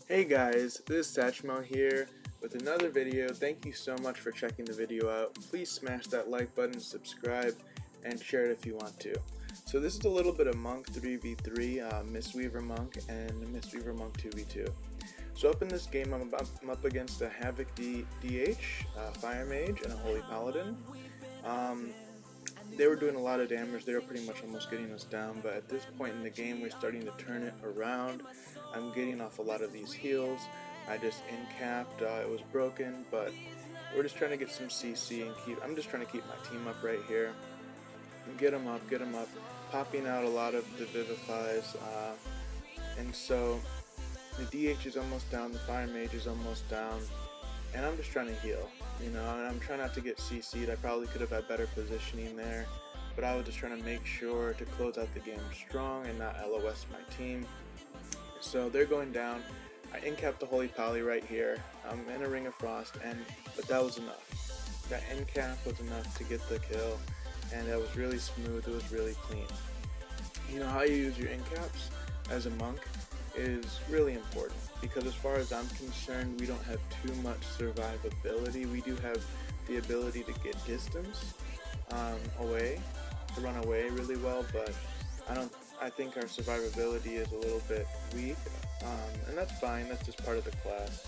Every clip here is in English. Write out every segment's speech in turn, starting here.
Hey guys, this is Satchmo here with another video. Thank you so much for checking the video out. Please smash that like button, subscribe, and share it if you want to. So this is a little bit of Monk 3v3, Mistweaver Monk, and Mistweaver Monk 2v2. So up in this game, I'm up against a Havoc DH, Fire Mage, and a Holy Paladin. They were doing a lot of damage. They were pretty much almost getting us down, but at this point in the game, we're starting to turn it around. I'm getting off a lot of these heals. I just in-capped. It was broken, but we're just trying to get some CC and I'm just trying to keep my team up right here. Get them up, popping out a lot of the Vivifies. And so the DH is almost down, the Fire Mage is almost down, and I'm just trying to heal, and I'm trying not to get CC'd. I probably could have had better positioning there, but I was just trying to make sure to close out the game strong and not LOS my team. So they're going down. I in-capped the Holy Pally right here. I'm in a Ring of Frost, but that was enough. That in-cap was enough to get the kill, and it was really smooth, it was really clean. How you use your in-caps as a monk is really important, because as far as I'm concerned, we don't have too much survivability. We do have the ability to get distance away, to run away really well, but I think our survivability is a little bit weak, and that's fine. That's just part of the class.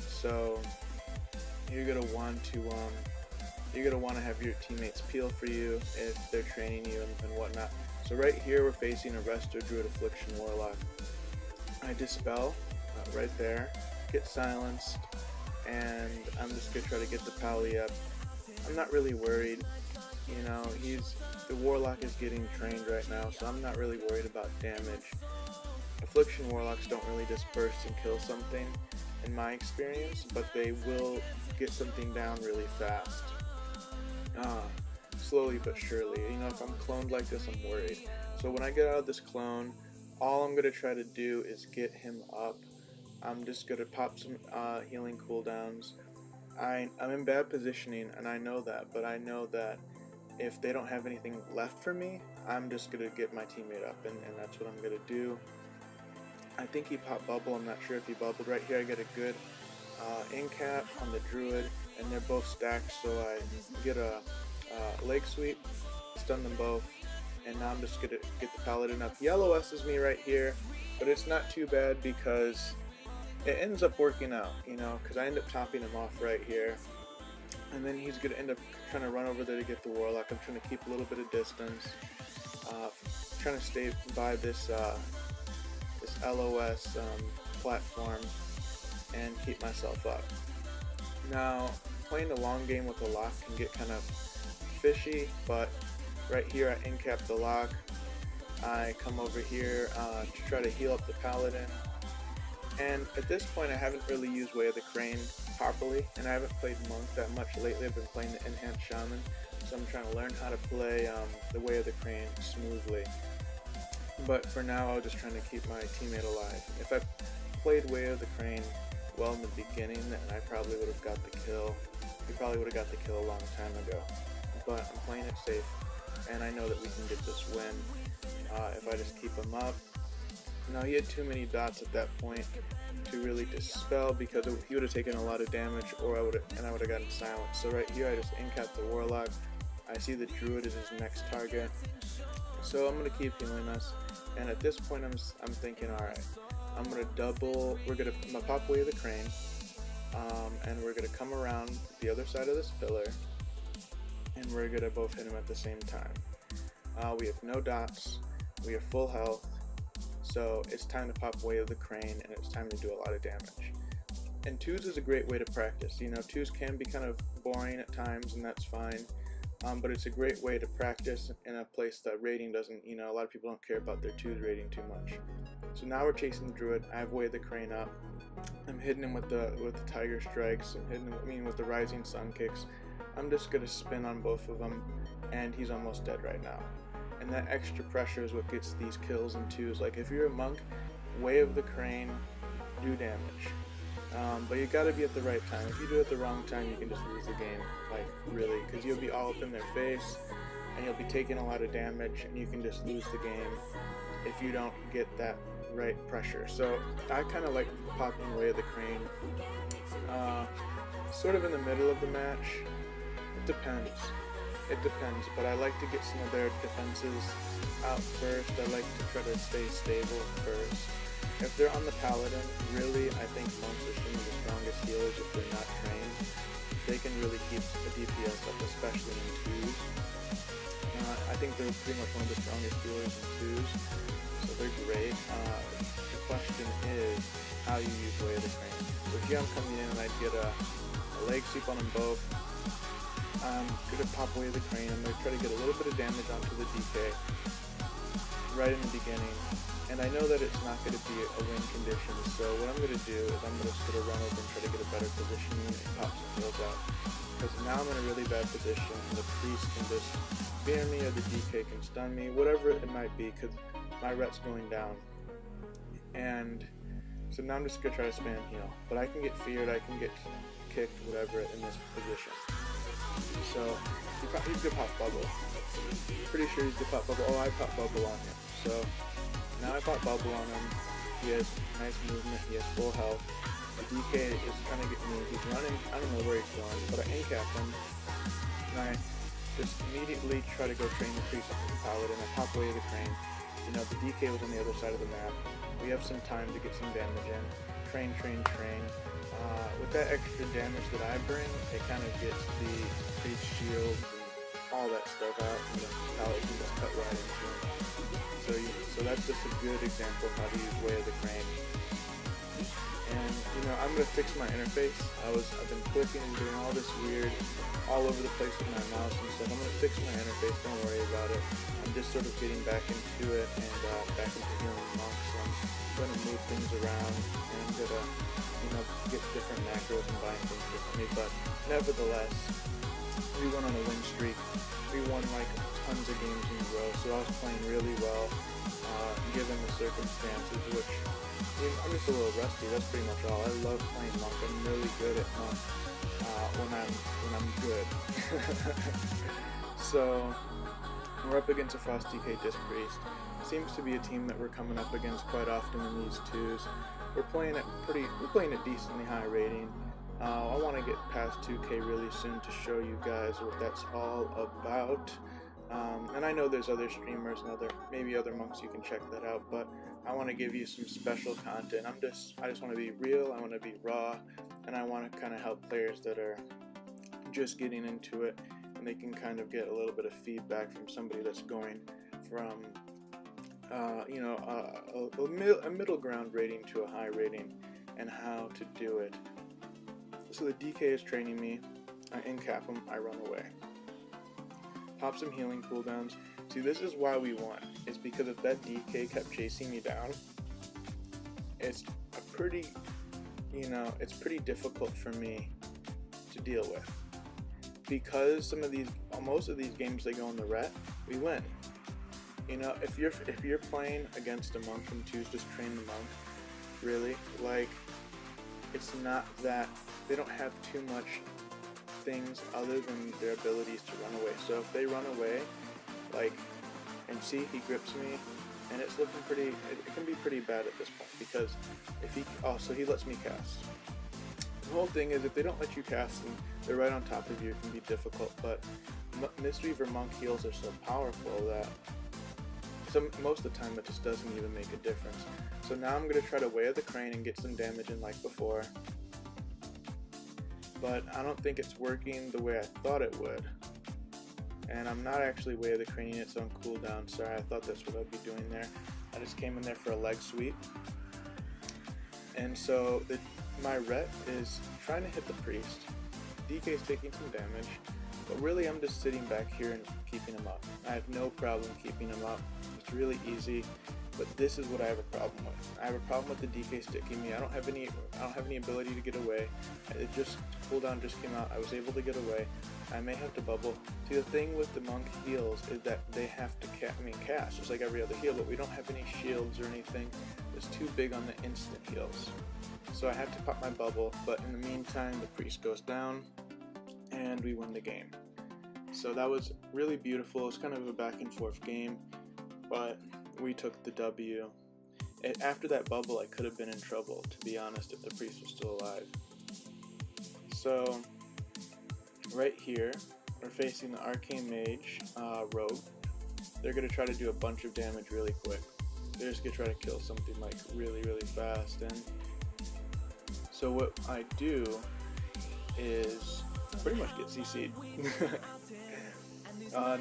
So you're gonna want to have your teammates peel for you if they're training you and whatnot. So right here we're facing a Resto, Druid, Affliction, Warlock. I dispel right there, get silenced, and I'm just gonna try to get the Pally up. I'm not really worried. The Warlock is getting trained right now, so I'm not really worried about damage. Affliction Warlocks don't really just burst and kill something, in my experience, but they will get something down really fast. Slowly but surely. If I'm cloned like this, I'm worried. So when I get out of this clone, all I'm going to try to do is get him up. I'm just going to pop some healing cooldowns. I'm in bad positioning, and I know that, but I know that if they don't have anything left for me, I'm just going to get my teammate up, and that's what I'm going to do. I think he popped bubble. I'm not sure if he bubbled. Right here I get a good in-cap on the Druid, and they're both stacked, so I get a leg sweep, stun them both, and now I'm just going to get the Paladin up. He LOS's me right here, but it's not too bad because it ends up working out, because I end up topping him off right here. And then he's going to end up trying to run over there to get the Warlock. I'm trying to keep a little bit of distance, trying to stay by this LOS platform and keep myself up. Now, playing the long game with the lock can get kind of fishy, but right here I in-cap the lock. I come over here to try to heal up the Paladin. And at this point I haven't really used Way of the Crane properly, and I haven't played Monk that much lately. I've been playing the Enhanced Shaman, so I'm trying to learn how to play the Way of the Crane smoothly. But for now, I was just trying to keep my teammate alive. If I played Way of the Crane well in the beginning, then I probably would have got the kill. We probably would have got the kill a long time ago. But I'm playing it safe, and I know that we can get this win if I just keep him up. Now, he had too many dots at that point to really dispel, because he would have taken a lot of damage, and I would have gotten silenced. So right here, I just in-cap the Warlock. I see the Druid is his next target, so I'm gonna keep healing us. And at this point, I'm thinking, all right, I'm gonna pop Way of the Crane, and we're gonna come around the other side of this pillar, and we're gonna both hit him at the same time. We have no dots, we have full health. So it's time to pop Way of the Crane, and it's time to do a lot of damage. And 2s is a great way to practice. 2s can be kind of boring at times, and that's fine. But it's a great way to practice in a place that rating doesn't, a lot of people don't care about their 2s rating too much. So now we're chasing the Druid. I have Way of the Crane up. I'm hitting him with the Tiger Strikes. I'm hitting him, with the Rising Sun Kicks. I'm just going to spin on both of them, and he's almost dead right now. And that extra pressure is what gets these kills in 2s. Like, if you're a monk, Way of the Crane, do damage. But you gotta be at the right time. If you do it at the wrong time, you can just lose the game, like, really, because you'll be all up in their face, and you'll be taking a lot of damage, and you can just lose the game if you don't get that right pressure. So I kind of like popping away the crane sort of in the middle of the match. It depends. It depends, but I like to get some of their defenses out first. I like to try to stay stable first. If they're on the paladin, really, I think monks are some of the strongest healers if they're not trained. They can really keep the DPS up, especially in 2s. I think they're pretty much one of the strongest healers in 2s, so they're great. The question is how you use Way of the Crane. So here I'm coming in and I'd get a leg sweep on them both. I'm going to pop Way of the Crane. I'm going to try to get a little bit of damage onto the DK right in the beginning. And I know that it's not going to be a win condition, so what I'm going to do is I'm going to sort of run over and try to get a better position and pop some heals out. Because now I'm in a really bad position, and the priest can just spear me, or the DK can stun me, whatever it might be, because my ret's going down. And so now I'm just going to try to spam heal. But I can get feared, I can get kicked, whatever, in this position. So he's going to pop bubble. Pretty sure he's going to pop bubble. Oh, I pop bubble on him. So now I pop bubble on him. He has nice movement, he has full health. The DK is trying to get me, he's running, I don't know where he's going, but I incap him. And I just immediately try to go train the priest on the paladin. I pop away the crane. You know, the DK was on the other side of the map. We have some time to get some damage in. Train, train, train. With that extra damage that I bring, it kind of gets the priest shields and all that stuff out, and the paladin just cut right into him. So that's just a good example of how to use Way of the Crane. And you know, I'm gonna fix my interface. I've been clicking and doing all this weird, all over the place with my mouse and stuff. I'm gonna fix my interface. Don't worry about it. I'm just sort of getting back into it and back into healing monks. So I'm gonna move things around and I'm gonna, you know, get different macros and bind things differently. But nevertheless, we went on a win streak. We won like tons of games in a row, so I was playing really well, given the circumstances, which, I mean, I'm just a little rusty, that's pretty much all. I love playing monk. I'm really good at monk when I'm good. So we're up against a Frost DK Disc Priest. Seems to be a team that we're coming up against quite often in these 2s. We're playing at decently high rating. I want to get past 2K really soon to show you guys what that's all about. And I know there's other streamers and maybe other monks, you can check that out, but I want to give you some special content. I just want to be real, I want to be raw, and I want to kind of help players that are just getting into it, and they can kind of get a little bit of feedback from somebody that's going from you know, a middle ground rating to a high rating, and how to do it. So the DK is training me, I incap him, I run away. Pop some healing cooldowns. See, this is why we won. It's because if that DK kept chasing me down, it's pretty difficult for me to deal with. Because most of these games they go in the ret, we win. You know, if you're playing against a monk in 2s, just train the monk. Really, like, it's not that they don't have too much things other than their abilities to run away. So if they run away, like, and see, he grips me, and it's looking pretty, it can be pretty bad at this point, because so he lets me cast. The whole thing is, if they don't let you cast and they're right on top of you, it can be difficult, but Mistweaver monk heals are so powerful that most of the time it just doesn't even make a difference. So now I'm going to try to Way of the Crane and get some damage in like before. But I don't think it's working the way I thought it would. And I'm not actually Way of the Craning, it's on cooldown. Sorry, I thought that's what I'd be doing there. I just came in there for a leg sweep. And so my ret is trying to hit the priest. DK's taking some damage. But really I'm just sitting back here and keeping him up. I have no problem keeping him up. It's really easy. But this is what I have a problem with. I have a problem with the DK sticking me. I don't have any ability to get away. Cooldown just came out. I was able to get away. I may have to bubble. See, the thing with the monk heals is that they have to cast just like every other heal, but we don't have any shields or anything. It's too big on the instant heals. So I have to pop my bubble, but in the meantime the priest goes down and we win the game. So that was really beautiful. It's kind of a back and forth game, but we took the W. after that bubble, I could have been in trouble, to be honest, if the priest was still alive. So, right here, we're facing the Arcane Mage rogue. They're going to try to do a bunch of damage really quick. They're just going to try to kill something like really, really fast. And so what I do is pretty much get CC'd.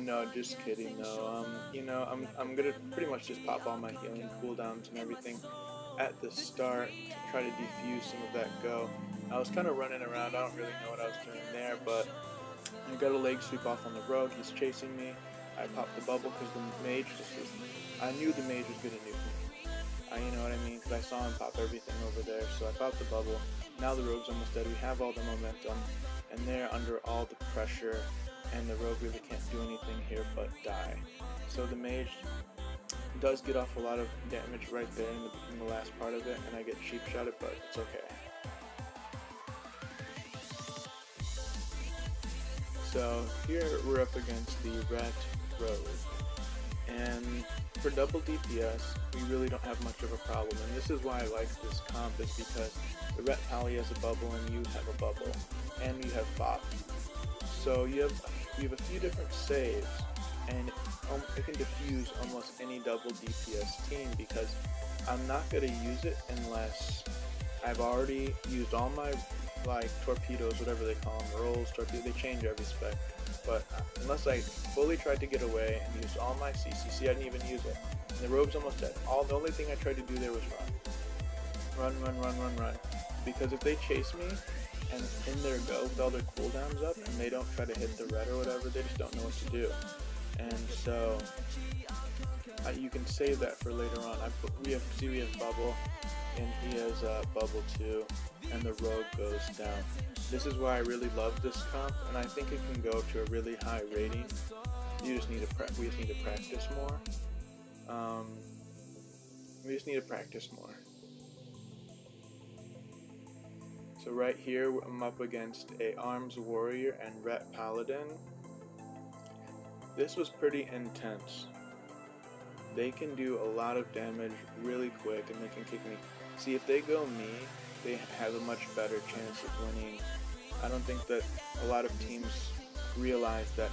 No, just kidding though. You know, I'm gonna pretty much just pop all my healing cooldowns and everything at the start to try to defuse some of that go. I was kind of running around, I don't really know what I was doing there, but I got a leg sweep off on the rogue, he's chasing me. I popped the bubble because the mage I knew the mage was gonna nuke me. You know what I mean? Because I saw him pop everything over there, so I popped the bubble. Now the rogue's almost dead, we have all the momentum, and they're under all the pressure, and the rogue really can't do anything here but die. So the mage does get off a lot of damage right there in the last part of it, and I get cheap shotted, but it's okay. So here we're up against the Ret rogue, and for double DPS, we really don't have much of a problem, and this is why I like this comp, is because the Ret Pally has a bubble and you have a bubble, and you have Bop. So you have a few different saves, and it can diffuse almost any double DPS team, because I'm not going to use it unless I've already used all my torpedoes, whatever they call them, rolls, torpedoes, they change every spec, but unless I fully tried to get away and used all my CCC, I didn't even use it. And the rogue's almost dead. The only thing I tried to do there was run. Run. Because if they chase me, and in their go with all their cooldowns up, and they don't try to hit the red or whatever, they just don't know what to do. And so you can save that for later on. We have bubble, and he has bubble too, and the rogue goes down. This is why I really love this comp, and I think it can go to a really high rating. We just need to practice more. So right here, I'm up against a Arms Warrior and Ret Paladin. This was pretty intense. They can do a lot of damage really quick, and they can kick me. See, if they go me, they have a much better chance of winning. I don't think that a lot of teams realize that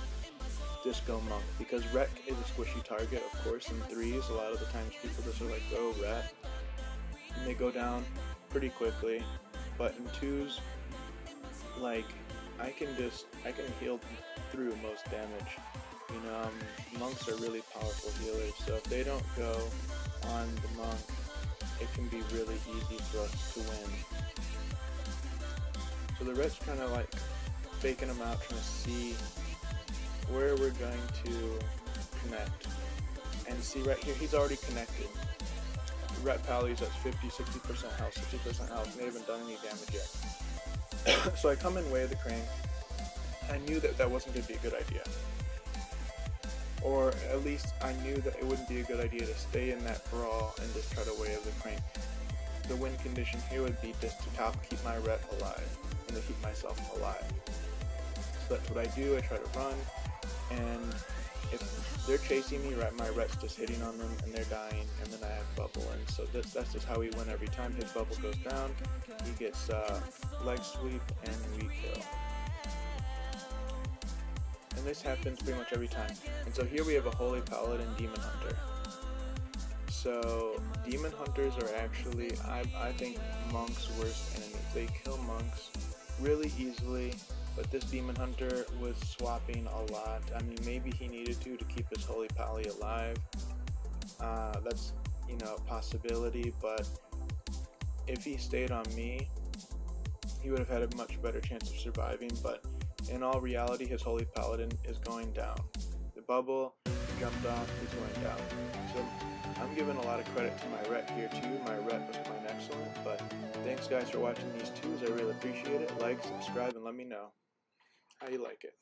just go monk, because Ret is a squishy target, of course. In threes, a lot of the times people just are like, go Ret, and they go down pretty quickly. But in twos, like, I can heal through most damage. You know, monks are really powerful healers, so if they don't go on the monk, it can be really easy for us to win. So the Ret's kind of like faking them out, trying to see where we're going to connect. And see right here, he's already connected. Ret Pally's at 50-60% health, 60% health, and they haven't done any damage yet. So I come in way of the crane. I knew that wasn't going to be a good idea. Or at least I knew that it wouldn't be a good idea to stay in that brawl and just try to way of the crane. The win condition here would be just to keep my Ret alive, and to keep myself alive. So that's what I do. I try to run, and if they're chasing me, my Ret's just hitting on them, and they're dying, and then I have bubble, and so that's just how we win every time. His bubble goes down, he gets leg sweep, and we kill. And this happens pretty much every time. And so here we have a Holy Paladin Demon Hunter. So Demon Hunters are actually, I think, monks' worst enemy. They kill monks really easily. But this Demon Hunter was swapping a lot. I mean, maybe he needed to keep his Holy Pally alive. That's, you know, a possibility, but if he stayed on me, he would have had a much better chance of surviving, but in all reality, his Holy Paladin is going down. The bubble jumped off, he's going down. So I'm giving a lot of credit to my Ret here too. My Ret was playing excellent, but thanks guys for watching these twos. I really appreciate it. Like, subscribe, and let me know how you like it.